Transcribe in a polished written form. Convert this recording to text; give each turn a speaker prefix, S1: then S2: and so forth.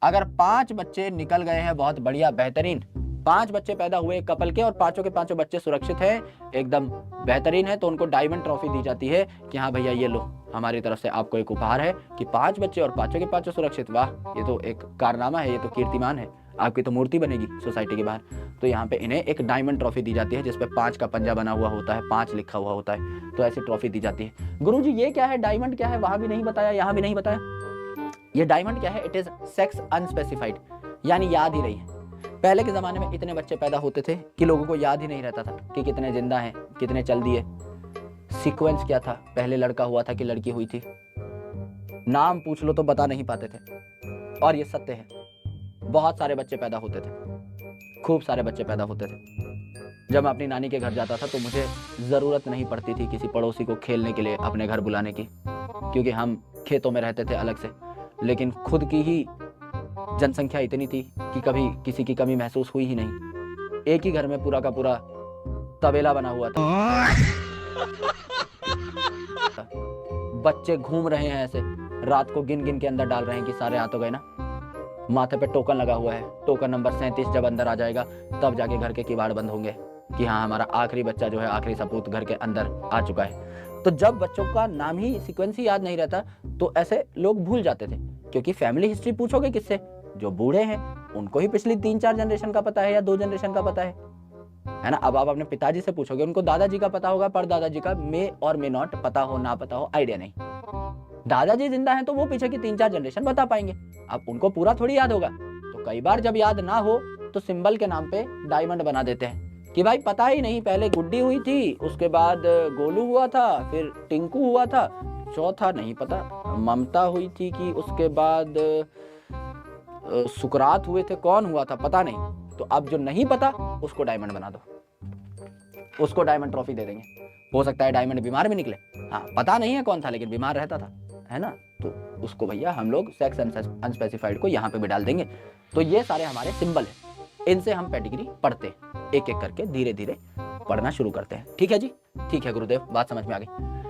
S1: अगर 5 बच्चे निकल गए हैं, बहुत बढ़िया बेहतरीन, 5 बच्चे पैदा हुए एक कपल के और पांचों के पांचों बच्चे सुरक्षित हैं, एकदम बेहतरीन है, तो उनको डायमंड ट्रॉफी दी जाती है कि हाँ भैया ये लो, हमारी तरफ से आपको एक उपहार है कि 5 बच्चे और पांचों के पांचों सुरक्षित। वाह, ये तो एक कारनामा है, ये तो कीर्तिमान है, आपकी तो मूर्ति बनेगी सोसाइटी के बाहर। तो यहाँ पे इन्हें एक डायमंड ट्रॉफी दी जाती है जिसपे 5 का पंजा बना हुआ होता है, 5 लिखा हुआ होता है, तो ऐसी ट्रॉफी दी जाती है। गुरुजी ये क्या है, डायमंड क्या है, वहां भी नहीं बताया, यहाँ भी नहीं बताया। ये डायमंड क्या है, इट इज सेक्स अनस्पेसिफाइड, यानी याद ही नहीं है। पहले के जमाने में इतने बच्चे पैदा होते थे कि लोगों को याद ही नहीं रहता था कि कितने जिंदा हैं, कितने चल दिए, सीक्वेंस क्या था, पहले लड़का हुआ था कि लड़की हुई थी, नाम पूछ लो तो बता नहीं पाते थे। और ये सत्य है, बहुत सारे बच्चे पैदा होते थे, खूब सारे बच्चे पैदा होते थे। जब मैं अपनी नानी के घर जाता था तो मुझे ज़रूरत नहीं पड़ती थी किसी पड़ोसी को खेलने के लिए अपने घर बुलाने की, क्योंकि हम खेतों में रहते थे अलग से। लेकिन खुद की ही जनसंख्या इतनी थी कि कभी किसी की कमी महसूस हुई ही नहीं। एक ही घर में पूरा का पूरा तबेला बना हुआ था, बच्चे घूम रहे हैं ऐसे, रात को गिन गिन के अंदर डाल रहे हैं कि सारे आ तो गए ना। माथे पे टोकन लगा हुआ है, टोकन नंबर 37 जब अंदर आ जाएगा तब जाके घर के किवाड़ बंद होंगे कि हाँ हमारा आखिरी बच्चा जो है, आखिरी सपूत घर के अंदर आ चुका है। तो जब बच्चों का नाम ही, सीक्वेंस ही याद नहीं रहता तो ऐसे लोग भूल जाते थे, क्योंकि फैमिली हिस्ट्री पूछोगे किससे, जो बूढ़े हैं उनको ही पिछली 3-4 जनरेशन का पता है या 2 जनरेशन का पता है ना। अब आप अपने पिताजी से पूछोगे, उनको दादाजी का पता होगा, पर दादाजी का मे और मे नॉट पता हो, ना पता हो, आइडिया नहीं। दादाजी जिंदा हैं तो वो पीछे की 3-4 जनरेशन बता पाएंगे, अब उनको पूरा थोड़ी याद होगा। तो कई बार जब याद ना हो तो सिंबल के नाम पे डायमंड बना देते हैं कि भाई पता ही नहीं, पहले गुड्डी हुई थी, उसके बाद गोलू हुआ था, फिर टिंकू हुआ था, चौथा नहीं पता ममता हुई थी कि उसके बाद सुकरात हुए थे, कौन हुआ था पता नहीं। तो अब जो नहीं पता उसको डायमंड बना दो, उसको डायमंड ट्रॉफी दे देंगे। हो सकता है डायमंड बीमार भी निकले, हाँ पता नहीं है कौन था लेकिन बीमार रहता था, है ना, तो उसको भैया हम लोग सेक्स अनस्पेसिफाइड को यहाँ पे भी डाल देंगे। तो ये सारे हमारे सिंबल हैं, इनसे हम पेडिग्री पढ़ते, एक एक करके धीरे धीरे पढ़ना शुरू करते हैं। ठीक है जी, ठीक है गुरुदेव, बात समझ में आ गई।